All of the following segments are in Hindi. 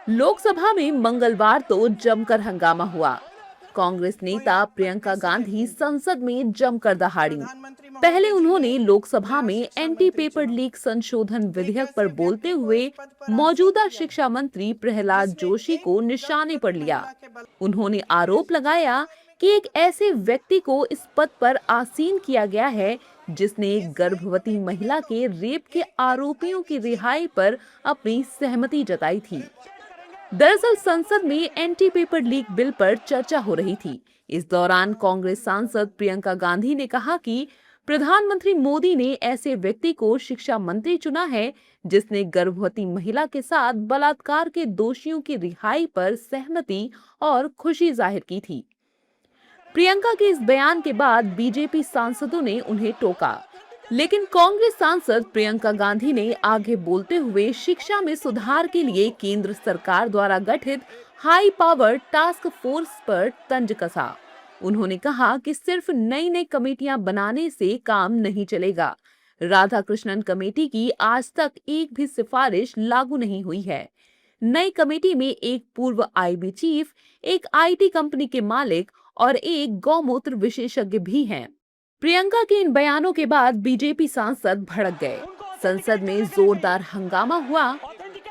लोकसभा में मंगलवार तो जमकर हंगामा हुआ। कांग्रेस नेता प्रियंका गांधी संसद में जमकर दहाड़ी। पहले उन्होंने लोकसभा में एंटी पेपर लीक संशोधन विधेयक पर बोलते हुए मौजूदा शिक्षा मंत्री प्रहलाद जोशी को निशाने पर लिया। उन्होंने आरोप लगाया कि एक ऐसे व्यक्ति को इस पद पर आसीन किया गया है जिसने एक गर्भवती महिला के रेप के आरोपियों की रिहाई पर अपनी सहमति जताई थी। दरअसल संसद में एंटी पेपर लीक बिल पर चर्चा हो रही थी। इस दौरान कांग्रेस सांसद प्रियंका गांधी ने कहा कि प्रधानमंत्री मोदी ने ऐसे व्यक्ति को शिक्षा मंत्री चुना है जिसने गर्भवती महिला के साथ बलात्कार के दोषियों की रिहाई पर सहमति और खुशी जाहिर की थी। प्रियंका के इस बयान के बाद बीजेपी सांसदों ने उन्हें टोका, लेकिन कांग्रेस सांसद प्रियंका गांधी ने आगे बोलते हुए शिक्षा में सुधार के लिए केंद्र सरकार द्वारा गठित हाई पावर टास्क फोर्स पर तंज कसा। उन्होंने कहा कि सिर्फ नई नई कमेटियां बनाने से काम नहीं चलेगा। राधाकृष्णन कमेटी की आज तक एक भी सिफारिश लागू नहीं हुई है। नई कमेटी में एक पूर्व आईबी चीफ, एक आईटी कंपनी के मालिक और एक गौमूत्र विशेषज्ञ भी हैं। प्रियंका के इन बयानों के बाद बीजेपी सांसद भड़क गए। संसद में जोरदार हंगामा हुआ।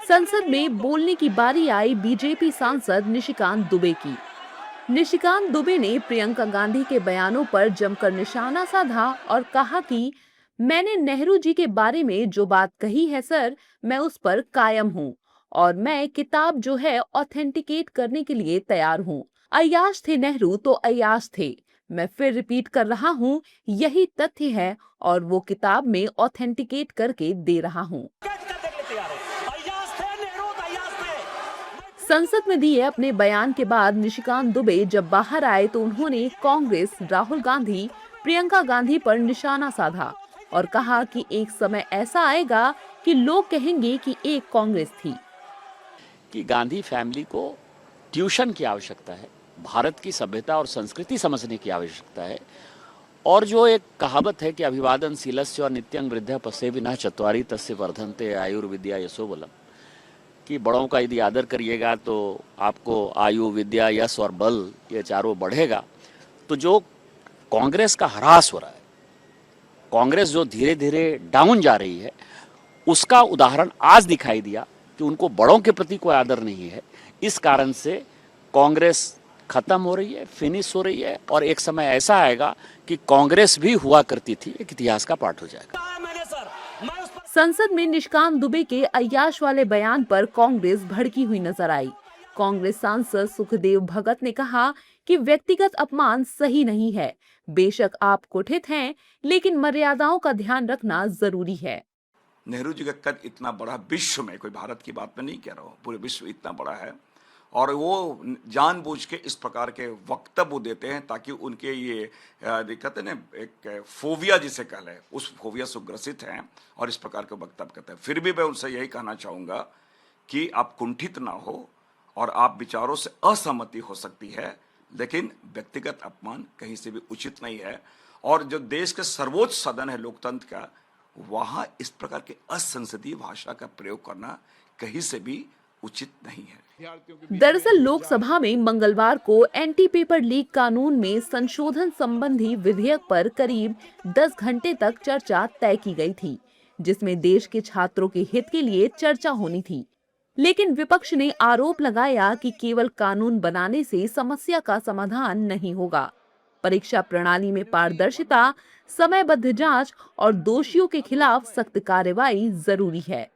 संसद में बोलने की बारी आई बीजेपी सांसद निशिकांत दुबे की। निशिकांत दुबे ने प्रियंका गांधी के बयानों पर जमकर निशाना साधा और कहा कि मैंने नेहरू जी के बारे में जो बात कही है सर, मैं उस पर कायम हूँ और मैं किताब जो है ऑथेंटिकेट करने के लिए तैयार हूँ। अय्याश थे नेहरू तो अय्याश थे। मैं फिर रिपीट कर रहा हूँ, यही तथ्य है और वो किताब में ऑथेंटिकेट करके दे रहा हूँ। संसद में दिए अपने बयान के बाद निशिकांत दुबे जब बाहर आए तो उन्होंने कांग्रेस, राहुल गांधी, प्रियंका गांधी पर निशाना साधा और कहा कि एक समय ऐसा आएगा कि लोग कहेंगे कि एक कांग्रेस थी। कि गांधी फैमिली को ट्यूशन की आवश्यकता है, भारत की सभ्यता और संस्कृति समझने की आवश्यकता है। और जो एक कहावत है कि अभिवादन शीलस्य और नित्यं वृद्धा पसेविना चत्वारि तस्य वर्धन्ते आयुर्विद्या यशोबलम, कि बड़ों का यदि आदर करिएगा तो आपको आयु, विद्या, यश और बल ये चारों बढ़ेगा। तो जो कांग्रेस का ह्रास हो रहा है, कांग्रेस जो धीरे धीरे डाउन जा रही है, उसका उदाहरण आज दिखाई दिया कि उनको बड़ों के प्रति कोई आदर नहीं है। इस कारण से कांग्रेस खत्म हो रही है, फिनिश हो रही है और एक समय ऐसा आएगा कि कांग्रेस भी हुआ करती थी एक इतिहास का पाठ हो जाएगा। संसद में निशिकांत दुबे के अय्याश वाले बयान पर कांग्रेस भड़की हुई नजर आई। कांग्रेस सांसद सुखदेव भगत ने कहा कि व्यक्तिगत अपमान सही नहीं है। बेशक आप कुठित हैं, लेकिन मर्यादाओं का ध्यान रखना जरूरी है। नेहरू जी का कद इतना बड़ा, विश्व में, कोई भारत की बात में नहीं कह रहा हूँ, पूरे विश्व इतना बड़ा है और वो जानबूझ के इस प्रकार के वक्तव्य देते हैं ताकि उनके ये दिक्कत है ना, एक फोबिया जिसे कह लें, उस फोबिया से ग्रसित हैं और इस प्रकार के वक्तव्य करते हैं। फिर भी मैं उनसे यही कहना चाहूँगा कि आप कुंठित ना हो और आप विचारों से असहमति हो सकती है, लेकिन व्यक्तिगत अपमान कहीं से भी उचित नहीं है। और जो देश के सर्वोच्च सदन है लोकतंत्र का, वहाँ इस प्रकार के असंसदीय भाषा का प्रयोग करना कहीं से भी उचित नहीं है। दरअसल लोकसभा में मंगलवार को एंटी पेपर लीक कानून में संशोधन संबंधी विधेयक पर करीब 10 घंटे तक चर्चा तय की गई थी, जिसमें देश के छात्रों के हित के लिए चर्चा होनी थी। लेकिन विपक्ष ने आरोप लगाया कि केवल कानून बनाने से समस्या का समाधान नहीं होगा। परीक्षा प्रणाली में पारदर्शिता, समयबद्ध जांच और दोषियों के खिलाफ सख्त कार्रवाई जरूरी है।